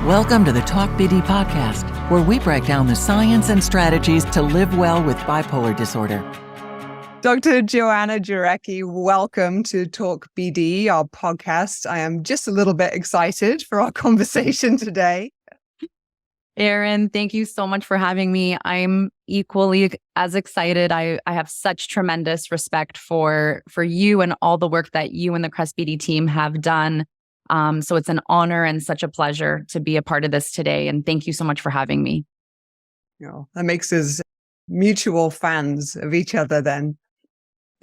Welcome to the Talk BD podcast, where we break down the science and strategies to live well with bipolar disorder. Dr. Joanna Jarecki, welcome to Talk BD, our podcast. I am just a little bit excited for our conversation today. Erin, thank you so much for having me. I'm equally as excited. I have such tremendous respect for you and all the work that you and the Crest BD team have done. So it's an honor and such a pleasure to be a part of this today. And thank you so much for having me. That makes us mutual fans of each other then.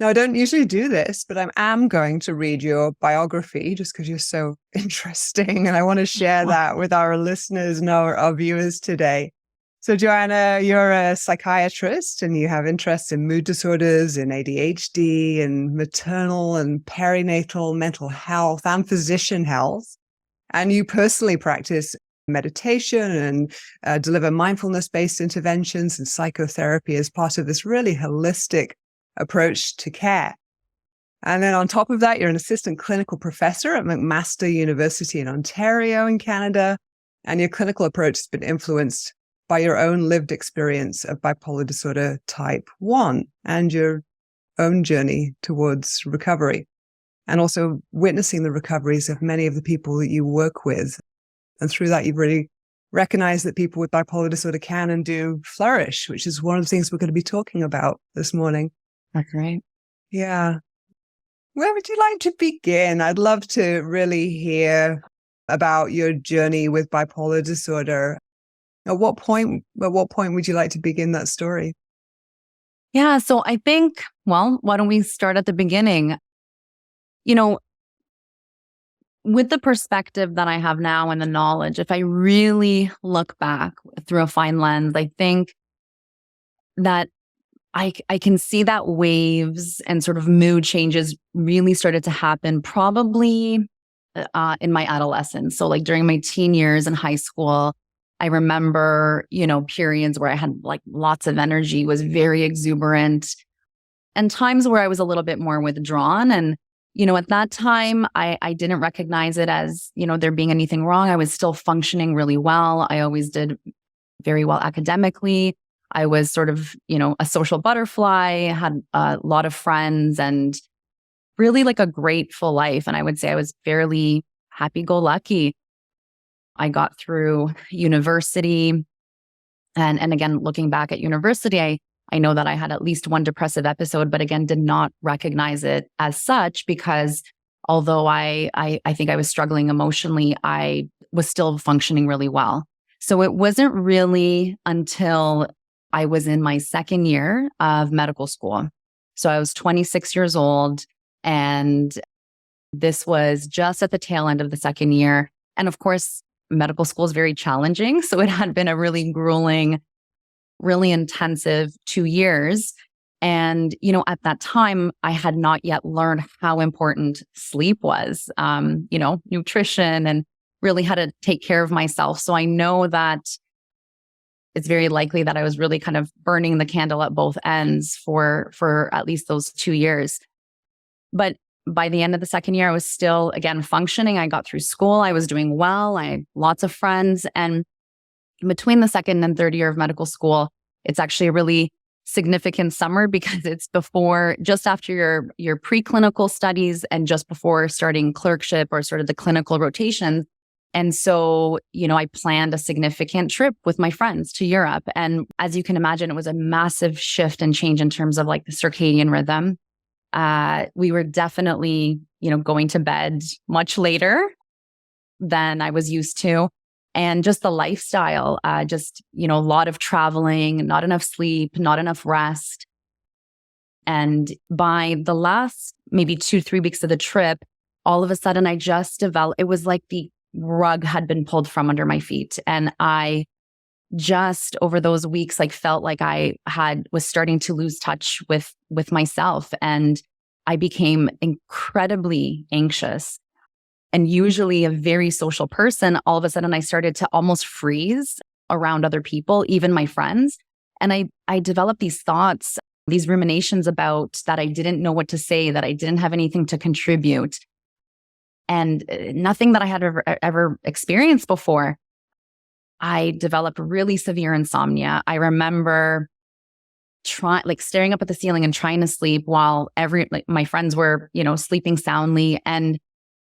Now, I don't usually do this, but I am going to read your biography just because you're so interesting. And I want to share that with our listeners and our viewers today. So, Joanna, you're a psychiatrist and you have interests in mood disorders, in ADHD, and maternal and perinatal mental health and physician health. And you personally practice meditation and deliver mindfulness-based interventions and psychotherapy as part of this really holistic approach to care. And then on top of that, you're an assistant clinical professor at McMaster University in Ontario in Canada. And your clinical approach has been influenced by your own lived experience of bipolar disorder type 1 and your own journey towards recovery, and also witnessing the recoveries of many of the people that you work with. And through that, you've really recognized that people with bipolar disorder can and do flourish, which is one of the things we're going to be talking about this morning. That's right. Yeah. Where would you like to begin? I'd love to really hear about your journey with bipolar disorder. At what point would you like to begin that story? Yeah. So I think, well, why don't we start at the beginning? You know, with the perspective that I have now and the knowledge, if I really look back through a fine lens, I think that I can see that waves and sort of mood changes really started to happen probably in my adolescence. So like during my teen years in high school, I remember, periods where I had like lots of energy, was very exuberant, and times where I was a little bit more withdrawn. And, at that time, I didn't recognize it as, there being anything wrong. I was still functioning really well. I always did very well academically. I was sort of, a social butterfly, had a lot of friends and really like a grateful life. And I would say I was fairly happy-go-lucky. I got through university. And again, looking back at university, I know that I had at least one depressive episode, but again, did not recognize it as such because although I think I was struggling emotionally, I was still functioning really well. So it wasn't really until I was in my second year of medical school. So I was 26 years old, and this was just at the tail end of the second year. And of course, medical school is very challenging. So it had been a really grueling, really intensive 2 years. And, at that time, I had not yet learned how important sleep was, nutrition, and really how to take care of myself. So I know that it's very likely that I was really kind of burning the candle at both ends for at least those 2 years. But by the end of the second year, I was still, again, functioning. I got through school. I was doing well. I had lots of friends. And between the second and third year of medical school, it's actually a really significant summer because it's just after your preclinical studies and just before starting clerkship or sort of the clinical rotations. And so, I planned a significant trip with my friends to Europe. And as you can imagine, it was a massive shift and change in terms of like the circadian rhythm. We were definitely, going to bed much later than I was used to. And just the lifestyle, a lot of traveling, not enough sleep, not enough rest. And by the last maybe 2-3 weeks of the trip, all of a sudden I just developed, it was like the rug had been pulled from under my feet. And I just over those weeks, felt like I was starting to lose touch with myself. And I became incredibly anxious and usually a very social person. All of a sudden I started to almost freeze around other people, even my friends. And I developed these thoughts, these ruminations about that I didn't know what to say, that I didn't have anything to contribute. And nothing that I had ever experienced before. I developed really severe insomnia. I remember staring up at the ceiling and trying to sleep while my friends were, sleeping soundly. And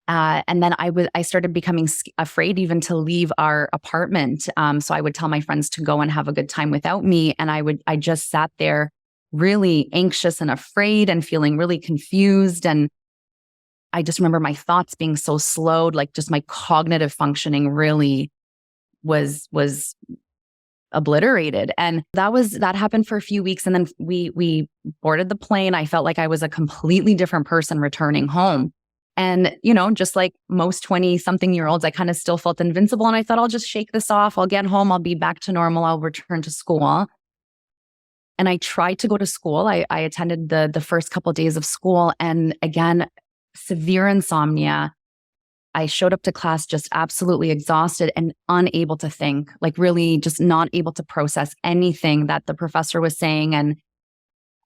then I started becoming afraid even to leave our apartment. So I would tell my friends to go and have a good time without me. And I just sat there really anxious and afraid and feeling really confused. And I just remember my thoughts being so slowed, like just my cognitive functioning really was obliterated. And that happened for a few weeks. And then we boarded the plane. I felt like I was a completely different person returning home. And, just like most 20-something-year-olds, I kind of still felt invincible. And I thought, I'll just shake this off. I'll get home. I'll be back to normal. I'll return to school. And I tried to go to school. I attended the first couple of days of school. And again, severe insomnia. I showed up to class just absolutely exhausted and unable to think, like really just not able to process anything that the professor was saying.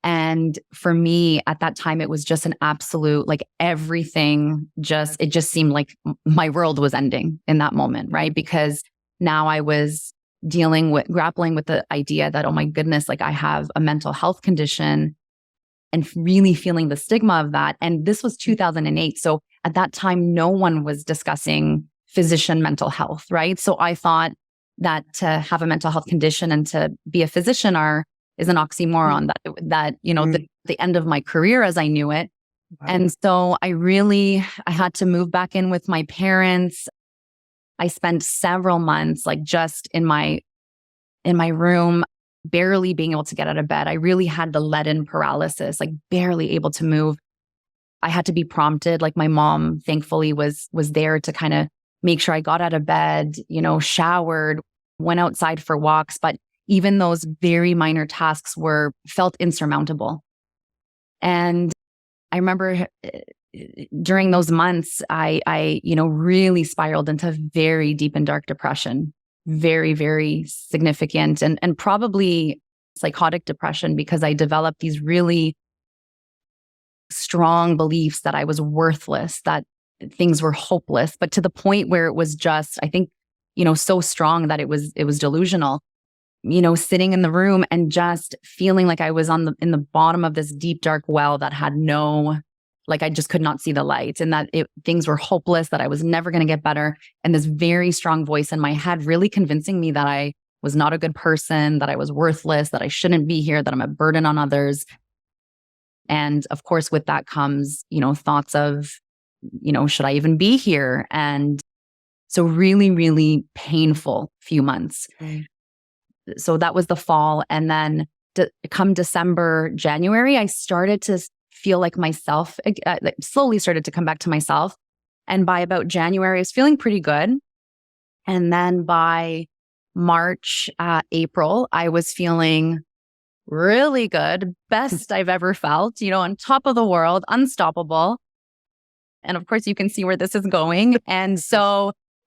And for me at that time, it was just an absolute, like everything it just seemed like my world was ending in that moment, right? Because now I was grappling with the idea that, oh my goodness, like I have a mental health condition and really feeling the stigma of that. And this was 2008. So at that time, no one was discussing physician mental health, right? So I thought that to have a mental health condition and to be a physician is an oxymoron, that the end of my career as I knew it. Wow. And so I had to move back in with my parents. I spent several months like just in my room, barely being able to get out of bed. I really had the leaden paralysis, like barely able to move. I had to be prompted. Like my mom, thankfully, was there to kind of make sure I got out of bed, showered, went outside for walks. But even those very minor tasks felt insurmountable. And I remember during those months, I really spiraled into very deep and dark depression, very, very significant and probably psychotic depression, because I developed these really strong beliefs that I was worthless, that things were hopeless, but to the point where it was just, I think, so strong that it was delusional. Sitting in the room and just feeling like I was in the bottom of this deep, dark well that had I just could not see the light, and that things were hopeless, that I was never going to get better. And this very strong voice in my head really convincing me that I was not a good person, that I was worthless, that I shouldn't be here, that I'm a burden on others. And of course, with that comes, thoughts of, should I even be here? And so really, really painful few months. Right. So that was the fall. And then come December, January, I started to feel like myself, slowly started to come back to myself. And by about January, I was feeling pretty good. And then by March, April, I was feeling really good. Best I've ever felt, on top of the world, unstoppable. And of course, you can see where this is going.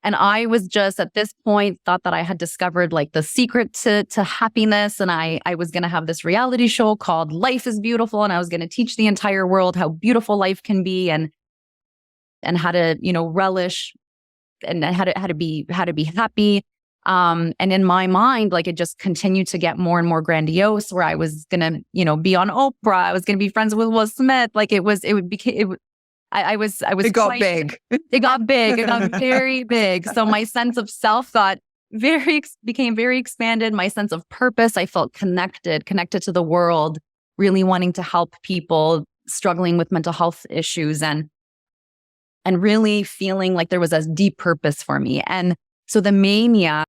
And I was just at this point thought that I had discovered like the secret to happiness. And I was going to have this reality show called Life is Beautiful. And I was going to teach the entire world how beautiful life can be and how to, relish and how to be happy. And in my mind, like it just continued to get more and more grandiose, where I was going to, be on Oprah. I was going to be friends with Will Smith. Like it was It got big. It got big. It got very big. So my sense of self became very expanded. My sense of purpose, I felt connected to the world, really wanting to help people struggling with mental health issues and really feeling like there was a deep purpose for me. And so the mania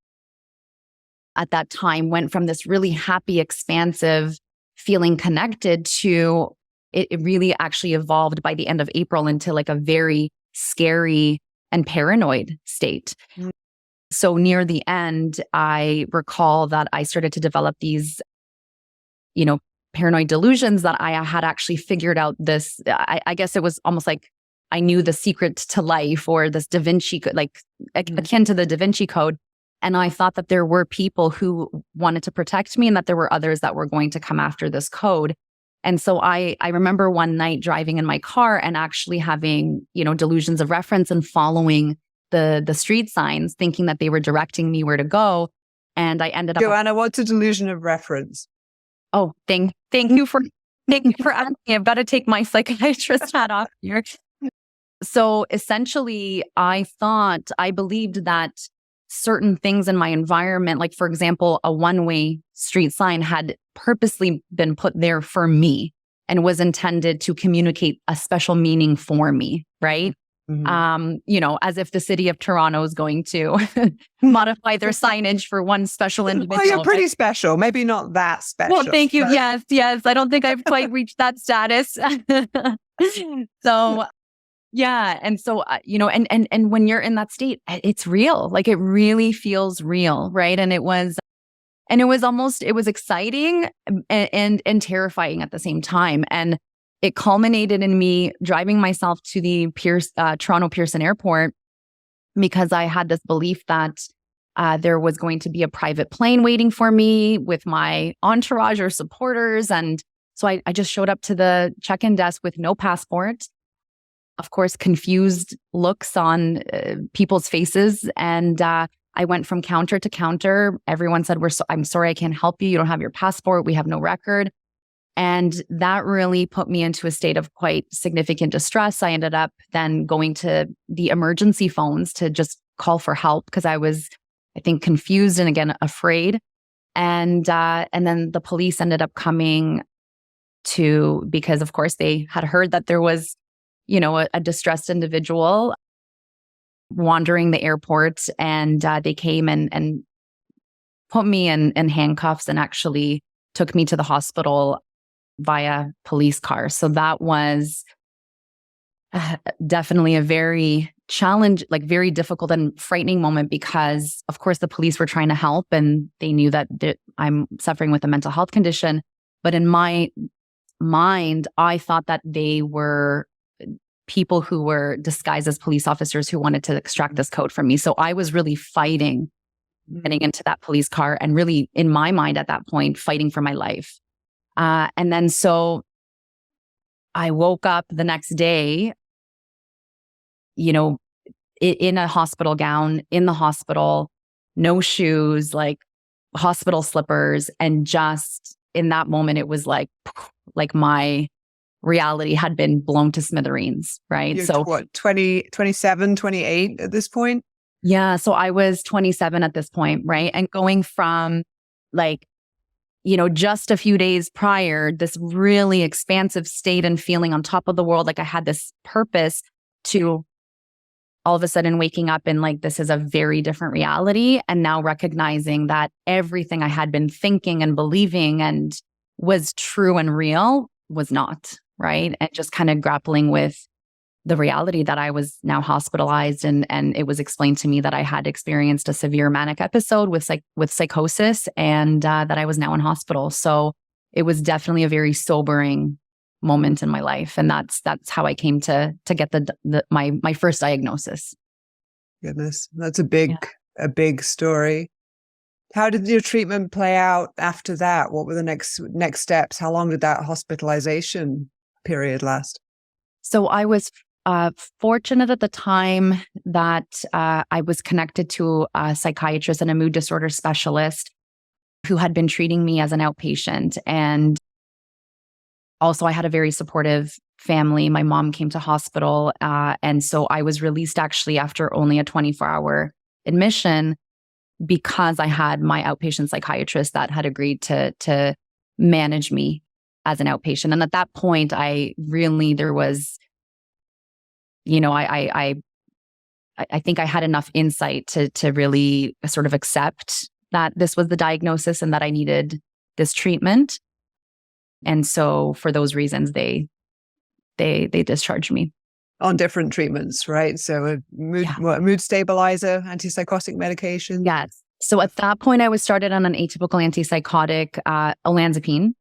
at that time went from this really happy, expansive, feeling connected to it really actually evolved by the end of April into like a very scary and paranoid state. Mm. So near the end, I recall that I started to develop these, paranoid delusions that I had actually figured out this, I guess it was almost like I knew the secret to life, or this Da Vinci, akin to the Da Vinci Code. And I thought that there were people who wanted to protect me and that there were others that were going to come after this code. And so I remember one night driving in my car and actually having, delusions of reference and following the street signs, thinking that they were directing me where to go. And I ended up. Joanna, what's a delusion of reference? Oh, thank you for asking. I've got to take my psychiatrist hat off here. So essentially, I believed that certain things in my environment, like for example, a one-way street sign had purposely been put there for me and was intended to communicate a special meaning for me, right? Mm-hmm. As if the city of Toronto is going to modify their signage for one special individual. Oh, you're pretty special. Maybe not that special. Well, thank you. Yes. I don't think I've quite reached that status. So, yeah. And so, and when you're in that state, it's real. Like it really feels real, right? And it was exciting and terrifying at the same time. And it culminated in me driving myself to the Toronto Pearson Airport because I had this belief that there was going to be a private plane waiting for me with my entourage or supporters. And so I just showed up to the check-in desk with no passport. Of course, confused looks on people's faces. And I went from counter to counter. Everyone said, I'm sorry, I can't help you. You don't have your passport. We have no record. And that really put me into a state of quite significant distress. I ended up then going to the emergency phones to just call for help because I was, I think, confused and again, afraid. And then the police ended up coming because of course they had heard that there was, a distressed individual wandering the airport, and they came and put me in handcuffs and actually took me to the hospital via police car. So that was definitely a very very difficult and frightening moment because, of course, the police were trying to help and they knew that I'm suffering with a mental health condition. But in my mind, I thought that they were people who were disguised as police officers who wanted to extract this code from me. So I was really fighting getting into that police car and really, in my mind at that point, fighting for my life. And then so I woke up the next day, in a hospital gown, in the hospital, no shoes, like hospital slippers. And just in that moment, it was like my reality had been blown to smithereens, right? You're so what, 20, 27, 28 at this point? Yeah. So I was 27 at this point, right? And going from just a few days prior, this really expansive state and feeling on top of the world, like I had this purpose, to all of a sudden waking up and this is a very different reality. And now recognizing that everything I had been thinking and believing and was true and real was not, right? And just kind of grappling with the reality that I was now hospitalized, and it was explained to me that I had experienced a severe manic episode with psychosis, and that I was now in hospital. So it was definitely a very sobering moment in my life, and that's how I came to get my first diagnosis. Goodness, that's a big story. How did your treatment play out after that? What were the next steps? How long did that hospitalization period last? So I was fortunate at the time that I was connected to a psychiatrist and a mood disorder specialist who had been treating me as an outpatient. And also I had a very supportive family. My mom came to hospital. And so I was released actually after only a 24-hour admission because I had my outpatient psychiatrist that had agreed to manage me as an outpatient. And at that point, there was, I think I had enough insight to really sort of accept that this was the diagnosis and that I needed this treatment. And so for those reasons, they discharged me. On different treatments, right? So a mood stabilizer, antipsychotic medication. Yes. So at that point, I was started on an atypical antipsychotic, olanzapine,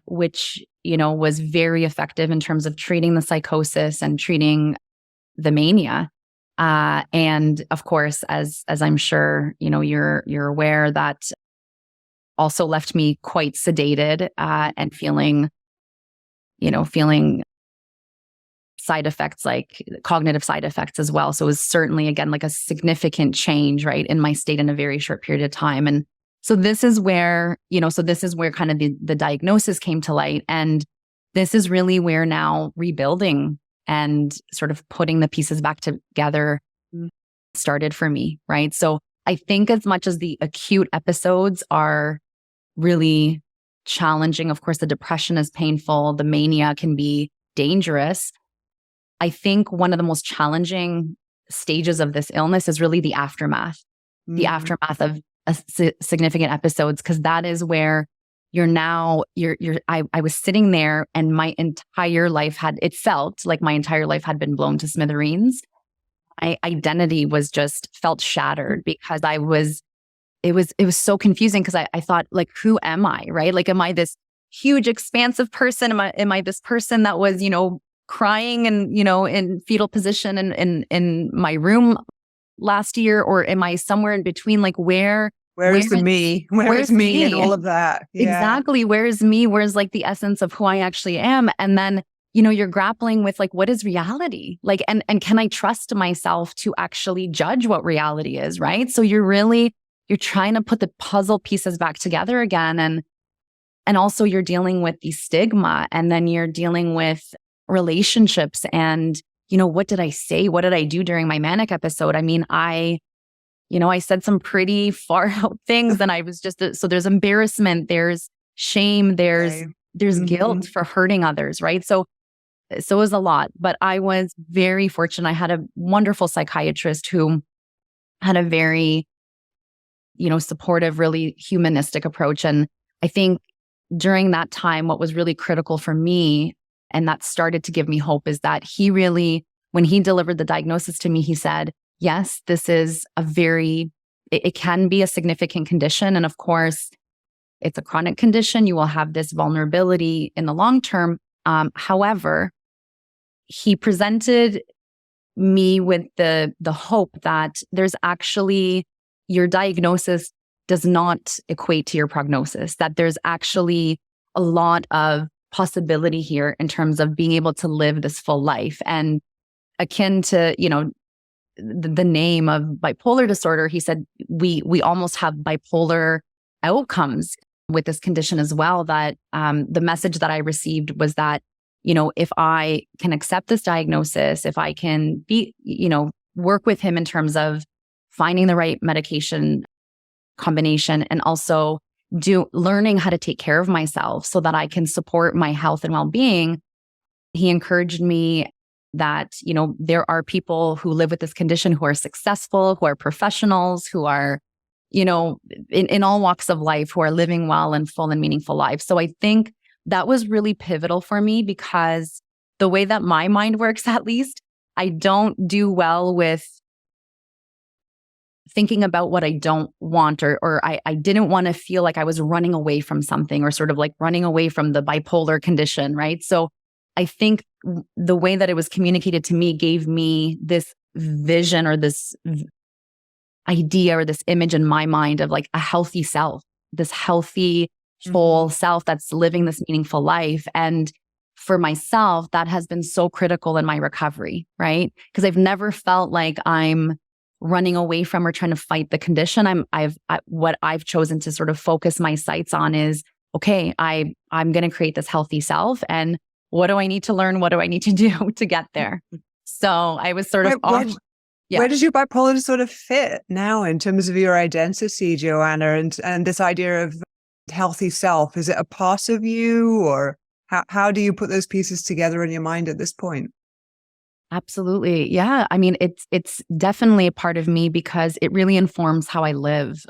which, was very effective in terms of treating the psychosis and treating the mania. And of course, as I'm sure, you're aware, that also left me quite sedated, and feeling side effects, like cognitive side effects as well. So it was certainly, again, like a significant change, right, in my state in a very short period of time. And so this is where, kind of the diagnosis came to light. And this is really where now rebuilding and sort of putting the pieces back together started for me, right? So I think as much as the acute episodes are really challenging, of course, the depression is painful, the mania can be dangerous. I think one of the most challenging stages of this illness is really the aftermath of significant episodes, because that is where I was sitting there and my entire life it felt like my entire life had been blown to smithereens. My identity felt shattered because it was so confusing, because I thought, like, who am I, right? Like, am I this huge expansive person? Am I this person that was, crying and, in fetal position in my room last year? Or am I somewhere in between? Like, where's the me? Where's me in all of that? Yeah. Exactly. Where's me? Where's like the essence of who I actually am? And then, you're grappling with, like, what is reality? Like, and can I trust myself to actually judge what reality is, right? So you're trying to put the puzzle pieces back together again. And also you're dealing with the stigma, and then you're dealing with relationships and, what did I say? What did I do during my manic episode? I mean, I said some pretty far out things, and I was so there's embarrassment, there's shame, there's guilt for hurting others, right? So it was a lot, but I was very fortunate. I had a wonderful psychiatrist who had a very, supportive, really humanistic approach. And I think during that time, what was really critical for me, and that started to give me hope, is that he really, when he delivered the diagnosis to me, he said, yes, this is it can be a significant condition. And of course, it's a chronic condition. You will have this vulnerability in the long term. However, he presented me with the hope that there's actually, your diagnosis does not equate to your prognosis, that there's actually a lot of possibility here in terms of being able to live this full life. And akin to, the name of bipolar disorder, he said, we almost have bipolar outcomes with this condition as well. That the message that I received was that, if I can accept this diagnosis, if I can work with him in terms of finding the right medication combination, and also learning how to take care of myself so that I can support my health and well-being, he encouraged me that, there are people who live with this condition who are successful, who are professionals, who are, in all walks of life, who are living well and full and meaningful lives. So I think that was really pivotal for me, because the way that my mind works, at least, I don't do well with thinking about what I don't want, or I didn't want to feel like I was running away from something, or sort of like running away from the bipolar condition, right? So I think the way that it was communicated to me gave me this vision, or this idea, or this image in my mind of like a healthy self, this healthy, full self that's living this meaningful life. And for myself, that has been so critical in my recovery, right? Because I've never felt like I'm running away from or trying to fight the condition. What I've chosen to sort of focus my sights on is, okay, I'm going to create this healthy self, and what do I need to learn? What do I need to do to get there? So I was sort of Where does your bipolar disorder fit now in terms of your identity, Joanna, and this idea of healthy self? Is it a part of you, or how do you put those pieces together in your mind at this point? Absolutely. Yeah. I mean, it's definitely a part of me, because it really informs how I live.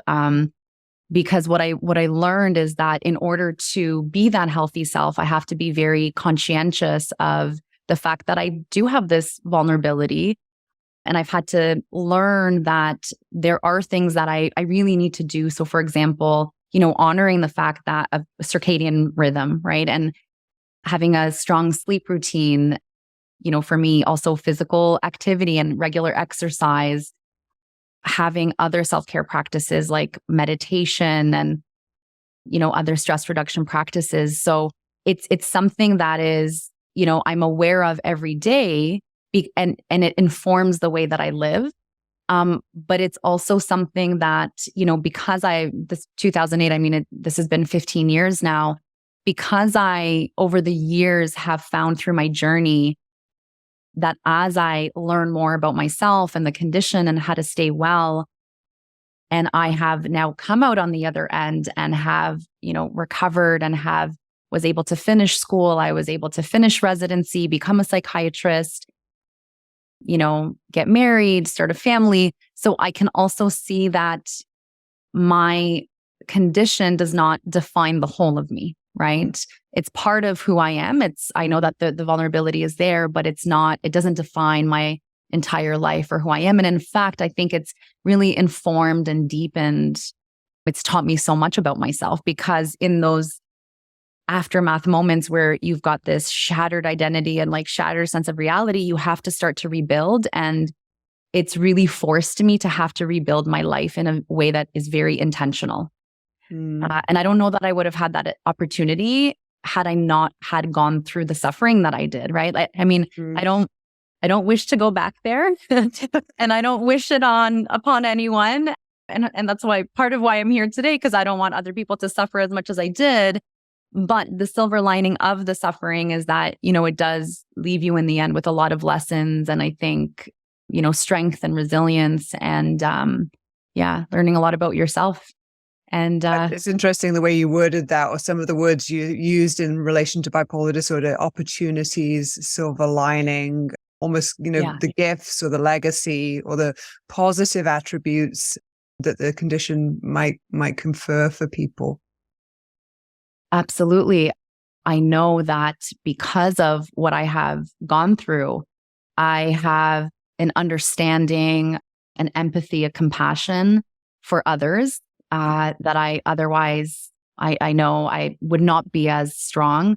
Because what I learned is that in order to be that healthy self, I have to be very conscientious of the fact that I do have this vulnerability. And I've had to learn that there are things that I really need to do. So for example, honoring the fact that a circadian rhythm, right? And having a strong sleep routine, for me, also physical activity and regular exercise, having other self-care practices like meditation and, other stress reduction practices. So it's something that is I'm aware of every day, and it informs the way that I live. But it's also something that, because this 2008, this has been 15 years now, because I, over the years, have found through my journey that as I learn more about myself and the condition and how to stay well, and I have now come out on the other end and have, recovered and was able to finish school. I was able to finish residency, become a psychiatrist, get married, start a family. So I can also see that my condition does not define the whole of me, right? It's part of who I am. I know that the vulnerability is there, but it doesn't define my entire life or who I am. And in fact, I think it's really informed and deepened. It's taught me so much about myself, because in those aftermath moments where you've got this shattered identity and shattered sense of reality, you have to start to rebuild. And it's really forced me to have to rebuild my life in a way that is very intentional. And I don't know that I would have had that opportunity had I not had gone through the suffering that I did, right? I don't wish to go back there and I don't wish it upon anyone. And that's part of why I'm here today, because I don't want other people to suffer as much as I did. But the silver lining of the suffering is that, it does leave you in the end with a lot of lessons. And I think, strength and resilience and, learning a lot about yourself. And it's interesting the way you worded that, or some of the words you used in relation to bipolar disorder: opportunities, silver lining, almost, the gifts or the legacy or the positive attributes that the condition might confer for people. Absolutely. I know that because of what I have gone through, I have an understanding, an empathy, a compassion for others that I otherwise, I know I would not be as strong.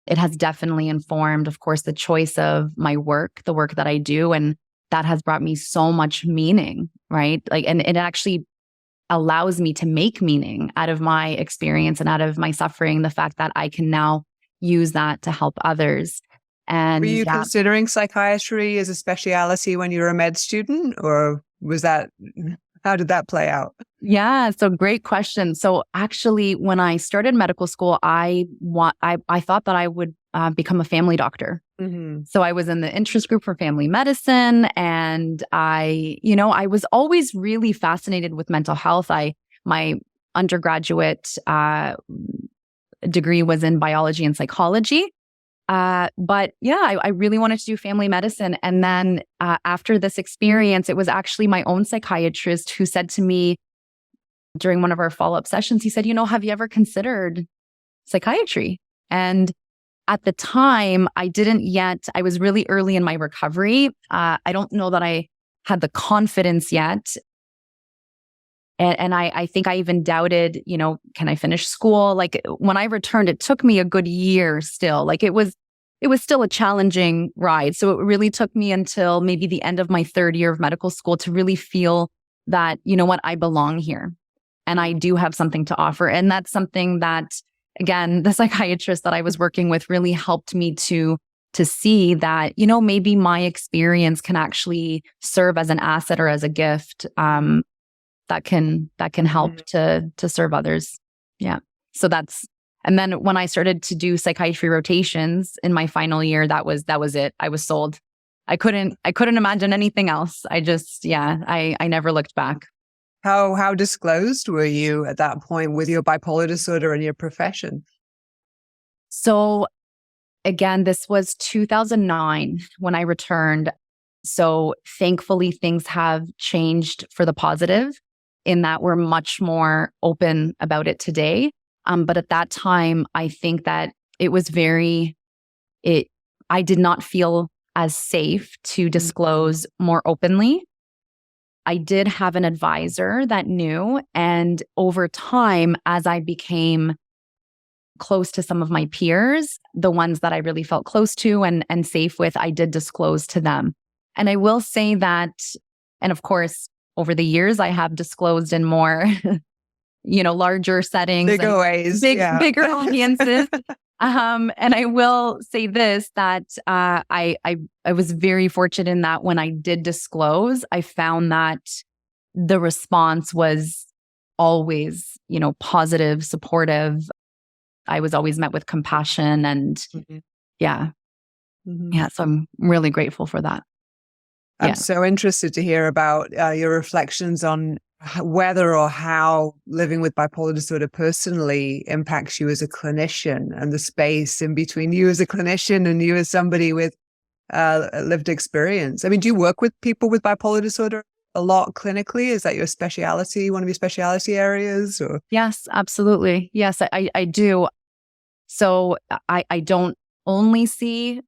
It has definitely informed, of course, the choice of my work, the work that I do. And that has brought me so much meaning, right? And it actually allows me to make meaning out of my experience and out of my suffering, the fact that I can now use that to help others. And were you considering psychiatry as a specialty when you were a med student, or how did that play out? Yeah, so great question. So actually, when I started medical school, I thought that I would become a family doctor. Mm-hmm. So I was in the interest group for family medicine, and I was always really fascinated with mental health. My undergraduate degree was in biology and psychology. But yeah, I really wanted to do family medicine. And then after this experience, it was actually my own psychiatrist who said to me during one of our follow-up sessions, he said, have you ever considered psychiatry? And at the time, I didn't yet. I was really early in my recovery. I don't know that I had the confidence yet. And I think I even doubted, can I finish school? When I returned, it took me a good year still. It was still a challenging ride. So it really took me until maybe the end of my third year of medical school to really feel that, I belong here and I do have something to offer. And that's something that, again, the psychiatrist that I was working with really helped me to see that, maybe my experience can actually serve as an asset or as a gift that can help to serve others. Yeah. So and then when I started to do psychiatry rotations in my final year, that was it. I was sold. I couldn't imagine anything else. I never looked back. How disclosed were you at that point with your bipolar disorder and your profession? So again, this was 2009 when I returned. So thankfully, things have changed for the positive in that we're much more open about it today. But at that time, I think that it was I did not feel as safe to disclose more openly. I did have an advisor that knew. And over time, as I became close to some of my peers, the ones that I really felt close to and safe with, I did disclose to them. And I will say that, and of course, over the years, I have disclosed in more, larger settings, bigger ways, bigger audiences. And I will say this, that I was very fortunate in that when I did disclose, I found that the response was always, positive, supportive. I was always met with compassion and yeah. So I'm really grateful for that. I'm so interested to hear about your reflections on whether or how living with bipolar disorder personally impacts you as a clinician, and the space in between you as a clinician and you as somebody with lived experience. I mean, do you work with people with bipolar disorder a lot clinically? Is that your specialty, one of your specialty areas? Or? Yes, absolutely. Yes, I do. So I don't only see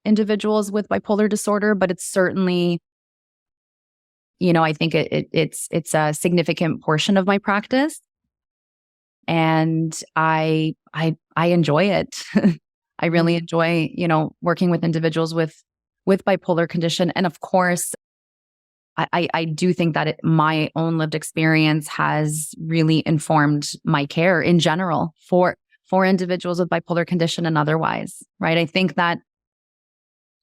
individuals with bipolar disorder, but it's certainly, I think it's a significant portion of my practice, and I enjoy it. I really enjoy, working with individuals with bipolar condition, and of course, I do think that my own lived experience has really informed my care in general for individuals with bipolar condition and otherwise, right? I think that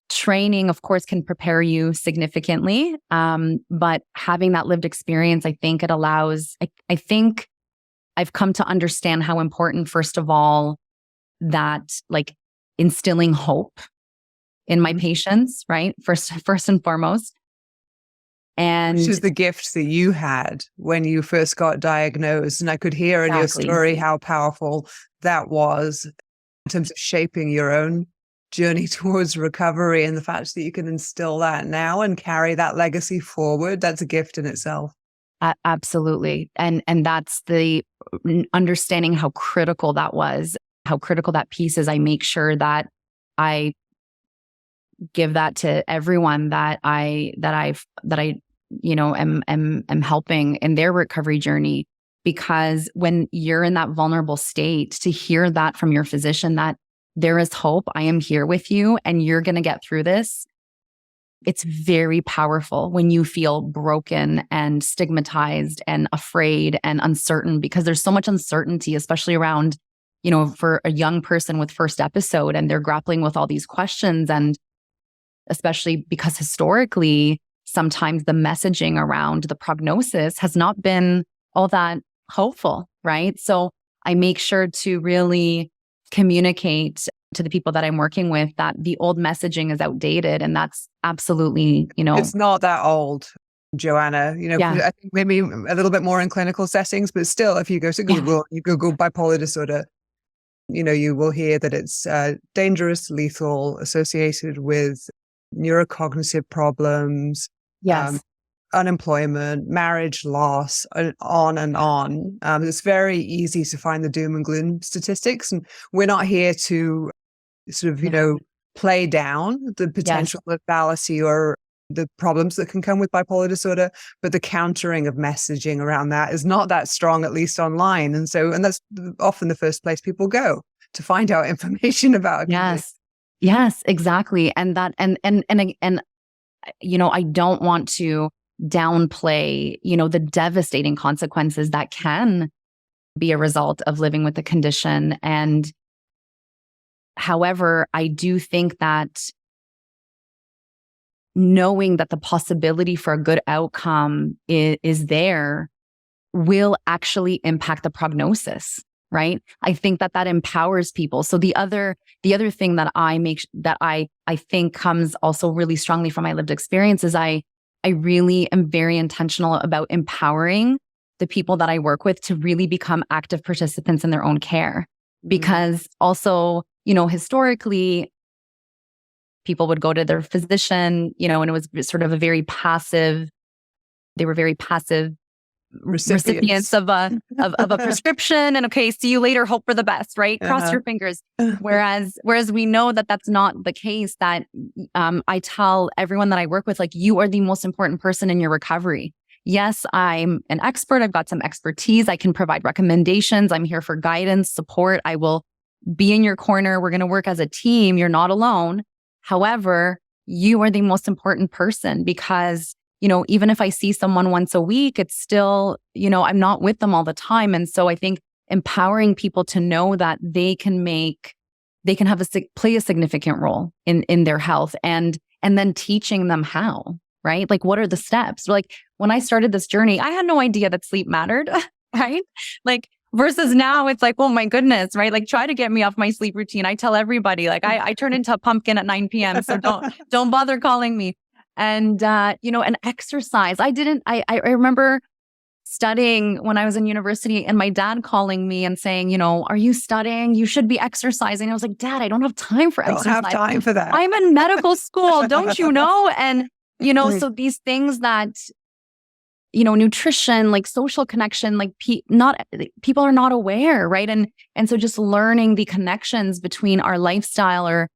training, of course, can prepare you significantly. But having that lived experience, I think it allows, I think I've come to understand how important, first of all, that like instilling hope in my patients, right? First and foremost. And which is the gift that you had when you first got diagnosed. And I could hear in your story how powerful that was in terms of shaping your own journey towards recovery, and the fact that you can instill that now and carry that legacy forward. That's a gift in itself. Absolutely. And that's the understanding how critical that was, how critical that piece is. I make sure that I give that to everyone that I am helping in their recovery journey, because when you're in that vulnerable state, to hear that from your physician, that there is hope, I am here with you and you're going to get through this. It's very powerful when you feel broken and stigmatized and afraid and uncertain, because there's so much uncertainty, especially around, for a young person with first episode, and they're grappling with all these questions. And especially because historically, sometimes the messaging around the prognosis has not been all that hopeful, right? So I make sure to really communicate to the people that I'm working with that the old messaging is outdated, and that's absolutely, It's not that old, Joanna. I think maybe a little bit more in clinical settings, but still, if you go to Google, you Google bipolar disorder, you will hear that it's dangerous, lethal, associated with neurocognitive problems, unemployment, marriage loss, and on and on. It's very easy to find the doom and gloom statistics, and we're not here to sort of, play down the potential of fallacy or the problems that can come with bipolar disorder, but the countering of messaging around that is not that strong, at least online. And that's often the first place people go to find out information about it. Yes, exactly. And that, and I don't want to downplay, the devastating consequences that can be a result of living with the condition. And however, I do think that knowing that the possibility for a good outcome is there will actually impact the prognosis, right? I think that empowers people. So the other thing that I think comes also really strongly from my lived experience is I really am very intentional about empowering the people that I work with to really become active participants in their own care. Because also, historically, people would go to their physician, and it was sort of they were very passive recipients of a prescription, and okay, see you later, hope for the best, right? Cross your fingers. Whereas we know that that's not the case. That I tell everyone that I work with, like, you are the most important person in your recovery. Yes, I'm an expert. I've got some expertise. I can provide recommendations. I'm here for guidance, support. I will be in your corner. We're going to work as a team. You're not alone. However, you are the most important person, because even if I see someone once a week, it's still, I'm not with them all the time. And so I think empowering people to know that they can make they can have play a significant role in their health, and then teaching them how, right? Like, what are the steps? Like, when I started this journey, I had no idea that sleep mattered, right? Like, versus now it's like, oh my goodness, right? Like, try to get me off my sleep routine. I tell everybody, like, I turn into a pumpkin at 9 p.m. So don't bother calling me. And, and exercise. I remember studying when I was in university, and my dad calling me and saying, are you studying? You should be exercising. I was like, Dad, I don't have time for exercise. Don't have time for that. I'm in medical school, don't you know? And, so these things that, nutrition, like social connection, like people are not aware, right? And so just learning the connections between our lifestyle, or,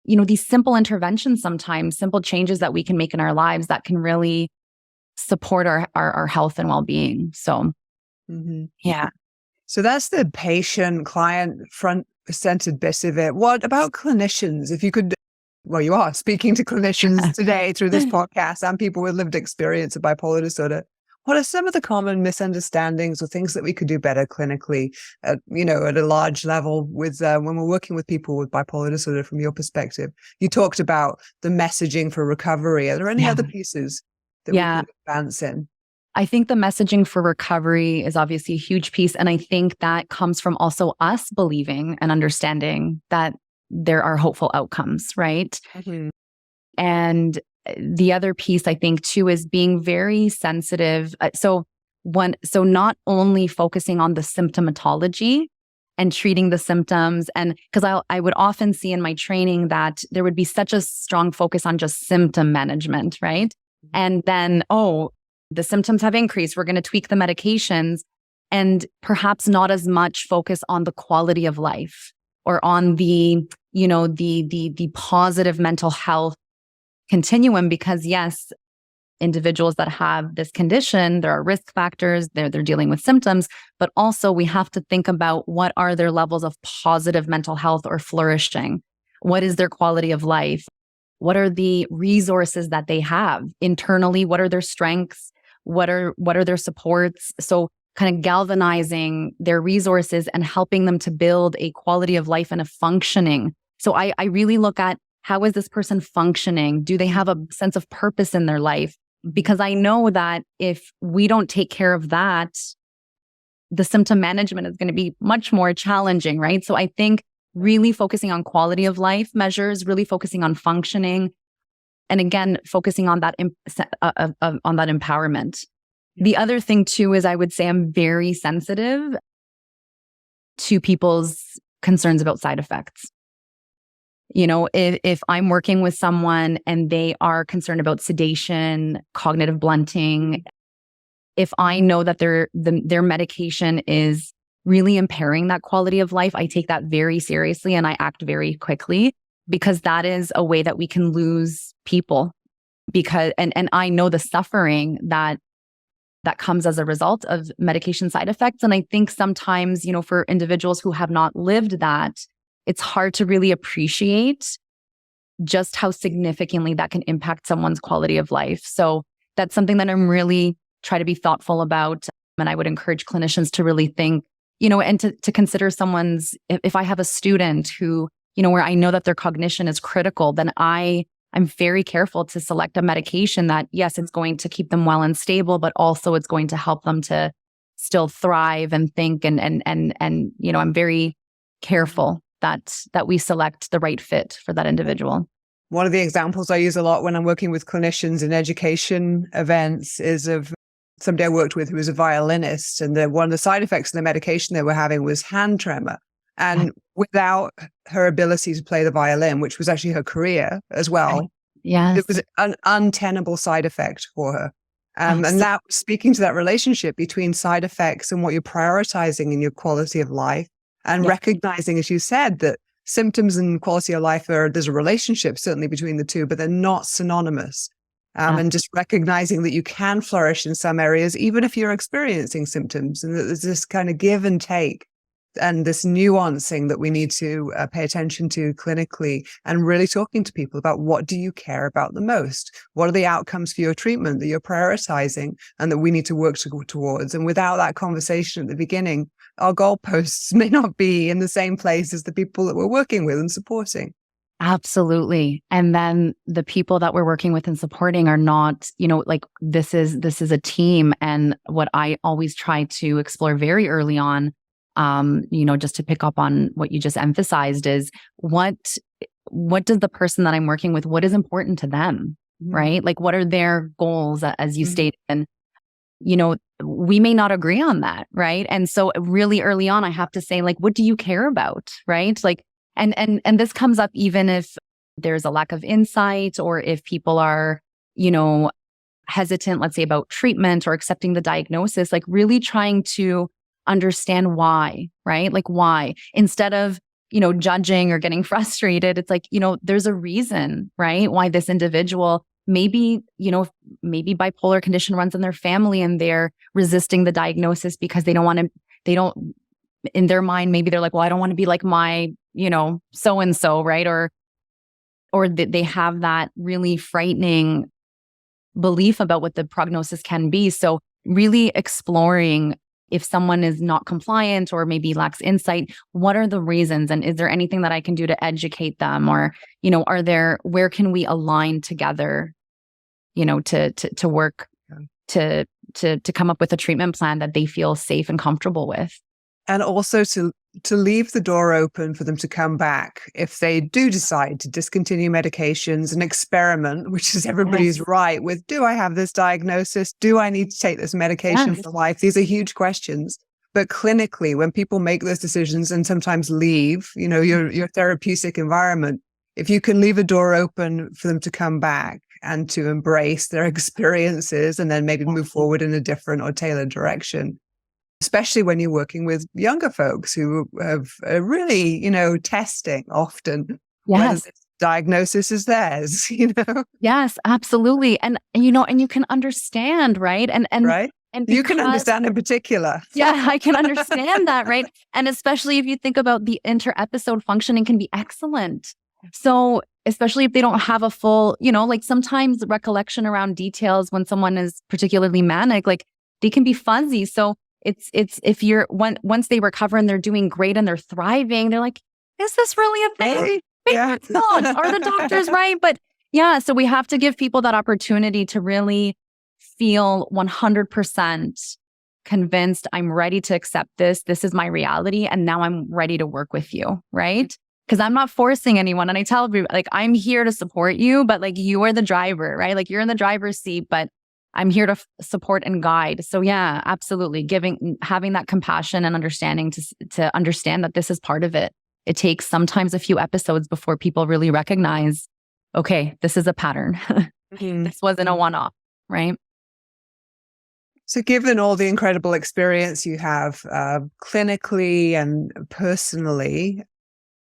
these simple interventions, sometimes simple changes that we can make in our lives that can really support our health and well-being. So, yeah. So that's the patient, client, front-centered bit of it. What about clinicians? If you could, well, you are speaking to clinicians today through this podcast and people with lived experience of bipolar disorder. What are some of the common misunderstandings or things that we could do better clinically, at a large level with when we're working with people with bipolar disorder from your perspective? You talked about the messaging for recovery. Are there any other pieces that we can advance in? I think the messaging for recovery is obviously a huge piece. And I think that comes from also us believing and understanding that there are hopeful outcomes, right? Mm-hmm. And the other piece, I think, too, is being very sensitive. So not only focusing on the symptomatology and treating the symptoms, and because I would often see in my training that there would be such a strong focus on just symptom management, right? And then, the symptoms have increased, we're going to tweak the medications, and perhaps not as much focus on the quality of life or on the positive mental health continuum. Because yes, individuals that have this condition, there are risk factors, they're dealing with symptoms, but also we have to think about what are their levels of positive mental health or flourishing. What is their quality of life? What are the resources that they have internally? What are their strengths? What are their supports? So kind of galvanizing their resources and helping them to build a quality of life and a functioning. So I really look at, how is this person functioning? Do they have a sense of purpose in their life? Because I know that if we don't take care of that, the symptom management is going to be much more challenging, right? So I think really focusing on quality of life measures, really focusing on functioning, and again, focusing on that empowerment. The other thing too is I would say I'm very sensitive to people's concerns about side effects. If I'm working with someone and they are concerned about sedation, cognitive blunting, if I know that their medication is really impairing that quality of life, I take that very seriously and I act very quickly, because that is a way that we can lose people. Because and I know the suffering that comes as a result of medication side effects. And I think sometimes, for individuals who have not lived that, it's hard to really appreciate just how significantly that can impact someone's quality of life. So that's something that I'm really try to be thoughtful about. And I would encourage clinicians to really think, and to consider if I have a student who, where I know that their cognition is critical, then I'm very careful to select a medication that, yes, it's going to keep them well and stable, but also it's going to help them to still thrive and think. And I'm very careful that we select the right fit for that individual. One of the examples I use a lot when I'm working with clinicians in education events is of somebody I worked with who was a violinist, and one of the side effects of the medication they were having was hand tremor. And without her ability to play the violin, which was actually her career as well, it was an untenable side effect for her. And that speaking to that relationship between side effects and what you're prioritizing in your quality of life, and recognizing, as you said, that symptoms and quality of life there's a relationship certainly between the two, but they're not synonymous. And just recognizing that you can flourish in some areas, even if you're experiencing symptoms, and that there's this kind of give and take and this nuancing that we need to pay attention to clinically, and really talking to people about what do you care about the most? What are the outcomes for your treatment that you're prioritizing and that we need to work towards? And without that conversation at the beginning, our goalposts may not be in the same place as the people that we're working with and supporting. Absolutely. And then the people that we're working with and supporting are not, like this is a team. And what I always try to explore very early on, just to pick up on what you just emphasized, is what does the person that I'm working with, what is important to them, right? Like, what are their goals, as you stated? And, we may not agree on that, right? And so really early on, I have to say, like, what do you care about, right? Like, and this comes up even if there's a lack of insight, or if people are, hesitant, let's say, about treatment or accepting the diagnosis, like really trying to understand why, right? Like, why, instead of, judging or getting frustrated. It's like, there's a reason, right? Why this individual maybe bipolar condition runs in their family and they're resisting the diagnosis because they don't, in their mind, maybe they're like, well, I don't want to be like my, so-and-so, right? Or they have that really frightening belief about what the prognosis can be. So really exploring, if someone is not compliant or maybe lacks insight, what are the reasons? And is there anything that I can do to educate them? Or, where can we align together, to work to come up with a treatment plan that they feel safe and comfortable with? And also to leave the door open for them to come back if they do decide to discontinue medications and experiment, which is everybody's right with, do I have this diagnosis? Do I need to take this medication for life? These are huge questions. But clinically, when people make those decisions and sometimes leave, your therapeutic environment, if you can leave a door open for them to come back and to embrace their experiences and then maybe move forward in a different or tailored direction, especially when you're working with younger folks who have really, testing often whether this diagnosis is theirs, Yes, absolutely. And you can understand, right? And right. And you can understand in particular. Yeah, I can understand that, right? And especially if you think about the inter-episode functioning can be excellent. So especially if they don't have a full, like sometimes recollection around details when someone is particularly manic, like they can be fuzzy. So it's if once they recover and they're doing great and they're thriving, they're like, is this really a thing? Yeah. It's not. Are the doctors right? But yeah, so we have to give people that opportunity to really feel 100% convinced, I'm ready to accept this. This is my reality. And now I'm ready to work with you, right? Because I'm not forcing anyone. And I tell everybody, like, I'm here to support you, but like you are the driver, right? Like you're in the driver's seat, but I'm here to support and guide. So yeah, absolutely. Having that compassion and understanding to understand that this is part of it. It takes sometimes a few episodes before people really recognize, okay, this is a pattern. This wasn't a one-off, right? So given all the incredible experience you have clinically and personally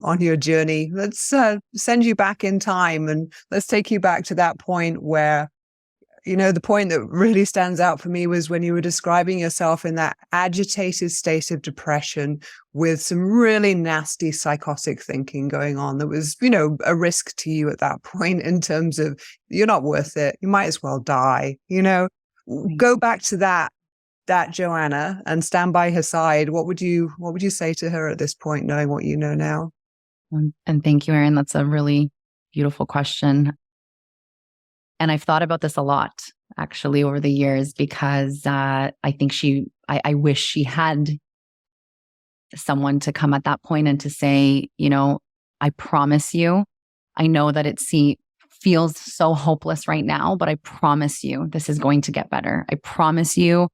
on your journey, let's send you back in time and let's take you back to that point where, the point that really stands out for me was when you were describing yourself in that agitated state of depression with some really nasty psychotic thinking going on that was, a risk to you at that point in terms of you're not worth it. You might as well die, Go back to that Joanna and stand by her side. What would you say to her at this point, knowing what you know now? And thank you, Erin. That's a really beautiful question. And I've thought about this a lot, actually, over the years, because I think I wish she had someone to come at that point and to say, I promise you, I know that it feels so hopeless right now, but I promise you, this is going to get better. I promise you,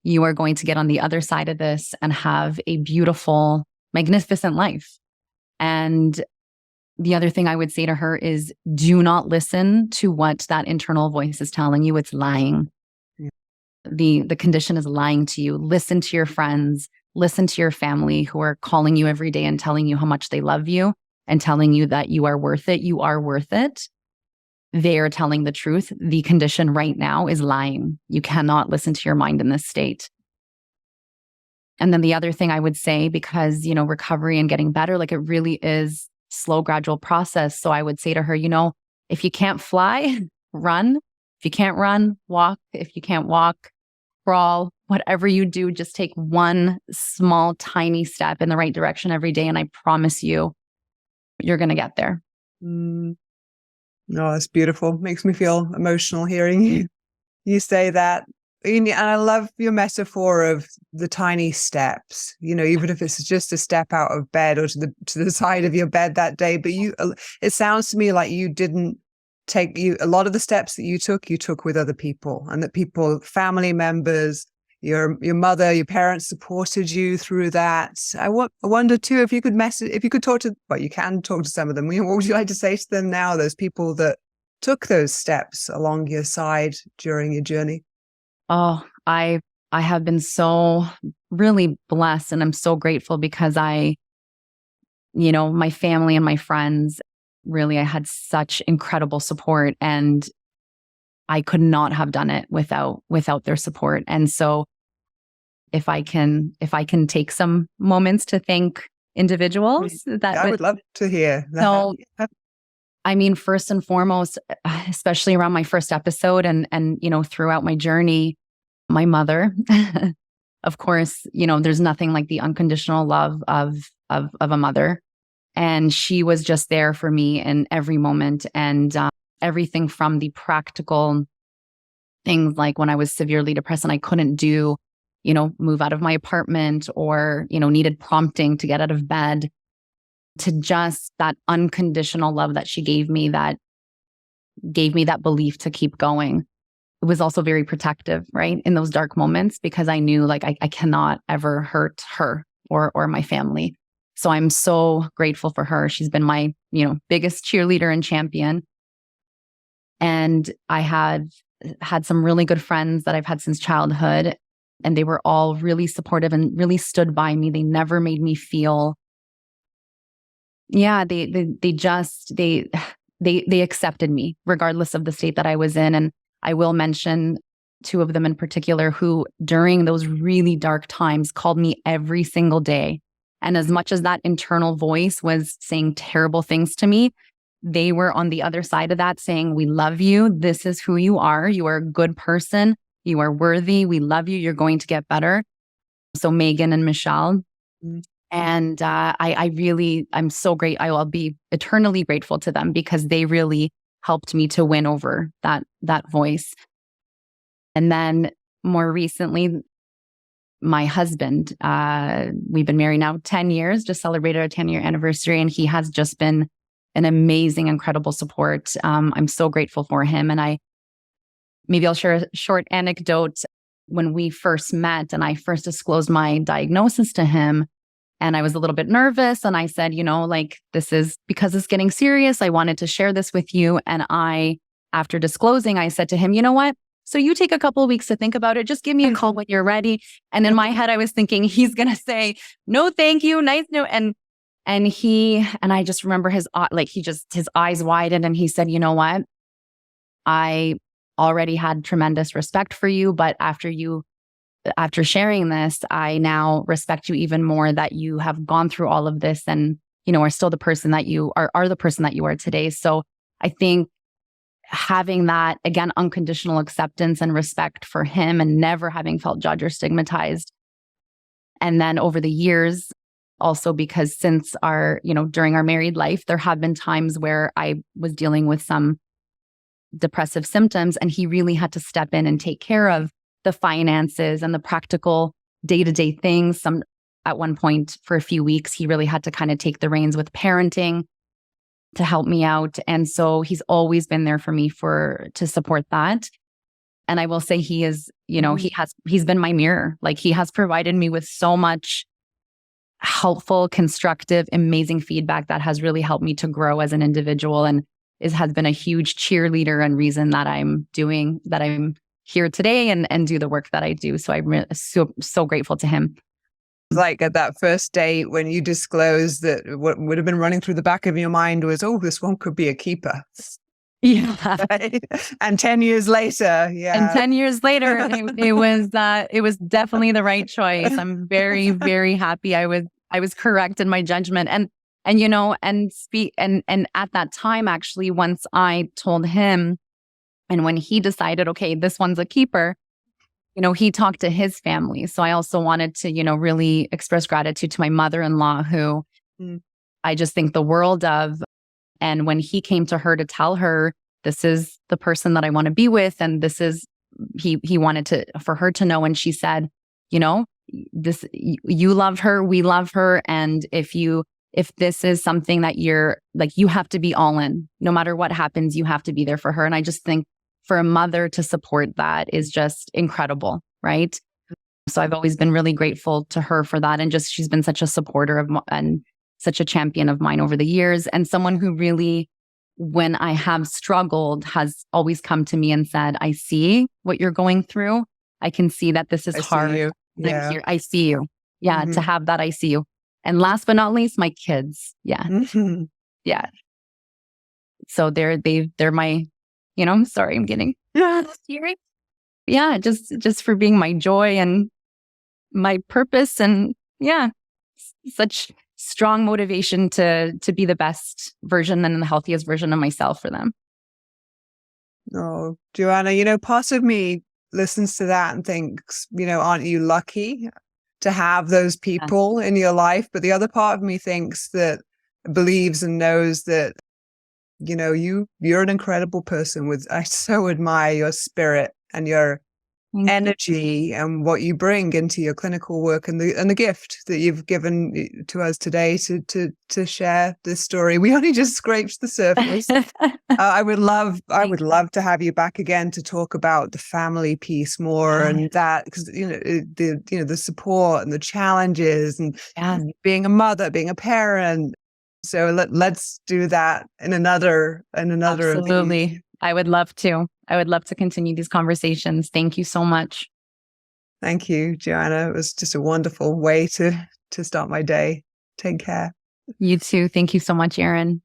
you are going to get on the other side of this and have a beautiful, magnificent life. And the other thing I would say to her is, do not listen to what that internal voice is telling you. It's lying. Yeah. The condition is lying to you. Listen to your friends, listen to your family who are calling you every day and telling you how much they love you and telling you that you are worth it. You are worth it. They are telling the truth. The condition right now is lying. You cannot listen to your mind in this state. And then the other thing I would say, because, recovery and getting better, like it really is slow, gradual process. So I would say to her, if you can't fly, run. If you can't run, walk. If you can't walk, crawl. Whatever you do, just take one small, tiny step in the right direction every day. And I promise you, you're going to get there. No, that's beautiful. Makes me feel emotional hearing you say that. And I love your metaphor of the tiny steps, even if it's just a step out of bed or to the side of your bed that day. But it sounds to me like you didn't take a lot of the steps that you took with other people, and that people, family members, your mother, your parents supported you through that. I wonder too, if you could talk to, well, you can talk to some of them. What would you like to say to them now? Those people that took those steps along your side during your journey. Oh, I have been so really blessed, and I'm so grateful because my family and my friends, really, I had such incredible support, and I could not have done it without their support. And so if I can take some moments to thank individuals, I would love to hear that. So, I mean, first and foremost, especially around my first episode and throughout my journey, my mother, of course, there's nothing like the unconditional love of a mother. And she was just there for me in every moment, and everything from the practical things, like when I was severely depressed and I couldn't move out of my apartment, or, needed prompting to get out of bed, to just that unconditional love that she gave me that belief to keep going. It was also very protective, right? In those dark moments, because I knew like I cannot ever hurt her or my family. So I'm so grateful for her. She's been my, biggest cheerleader and champion. And I had some really good friends that I've had since childhood, and they were all really supportive and really stood by me. They never made me feel, they accepted me regardless of the state that I was in. And I will mention two of them in particular who, during those really dark times, called me every single day. And as much as that internal voice was saying terrible things to me, they were on the other side of that saying, we love you. This is who you are. You are a good person. You are worthy. We love you. You're going to get better. So Megan and Michelle. Mm-hmm. And I'm so great. I'll be eternally grateful to them, because they really helped me to win over that voice. And then more recently, my husband, we've been married now 10 years, just celebrated our 10-year anniversary. And he has just been an amazing, incredible support. I'm so grateful for him. And maybe I'll share a short anecdote. When we first met and I first disclosed my diagnosis to him, and I was a little bit nervous, and I said, this is because it's getting serious. I wanted to share this with you. And after disclosing, I said to him, you know what? So you take a couple of weeks to think about it. Just give me a call when you're ready. And in my head, I was thinking he's going to say, no, thank you. Nice. No. And I just remember his eyes widened, and he said, you know what? I already had tremendous respect for you, but after sharing this, I now respect you even more, that you have gone through all of this and, are still the person that you are the person that you are today. So I think having that, again, unconditional acceptance and respect for him, and never having felt judged or stigmatized. And then over the years, also because since during our married life, there have been times where I was dealing with some depressive symptoms, and he really had to step in and take care of the finances and the practical day-to-day things. At one point for a few weeks, he really had to kind of take the reins with parenting to help me out. And so he's always been there for me to support that. And I will say he is, he's been my mirror. Like, he has provided me with so much helpful, constructive, amazing feedback that has really helped me to grow as an individual, and has been a huge cheerleader and reason that I'm here today and do the work that I do. So I'm so grateful to him. Like at that first date when you disclosed that, what would have been running through the back of your mind was, oh, this one could be a keeper. Yeah. Right? And 10 years later, And 10 years later, it was definitely the right choice. I'm very, very happy I was correct in my judgment. And you know, and at that time, actually, once I told him, and when he decided, okay, this one's a keeper, you know, he talked to his family. So I also wanted to, you know, really express gratitude to my mother-in-law, who I just think the world of. And when he came to her to tell her, this is the person that I want to be with, and this is, he wanted for her to know. And she said, you know, you love her, we love her. And if this is something that you're like, you have to be all in, no matter what happens, you have to be there for her. And I just think for a mother to support that is just incredible. Right. So I've always been really grateful to her for that. And just, she's been such a supporter and such a champion of mine over the years, and someone who really, when I have struggled, has always come to me and said, I see what you're going through. I can see that this is hard. See you. I'm here. I see you. Yeah. To have that, I see you. And last but not least, my kids. Yeah. Yeah. So they're my, you know, sorry, I'm getting teary. Yeah. Just for being my joy and my purpose, and yeah, such strong motivation to be the best version and the healthiest version of myself for them. Oh, Joanna, you know, part of me listens to that and thinks, you know, aren't you lucky to have those people in your life? But the other part of me thinks that, believes and knows that, you know, you're an incredible person I so admire your spirit and your energy and what you bring into your clinical work, and the gift that you've given to us today to share this story. We only just scraped the surface. I would love to have you back again to talk about the family piece more, and that, because you know the support and the challenges and being a mother, being a parent. So let's do that in another. Absolutely. I would love to. I would love to continue these conversations. Thank you so much. Thank you, Joanna. It was just a wonderful way to start my day. Take care. You too. Thank you so much, Erin.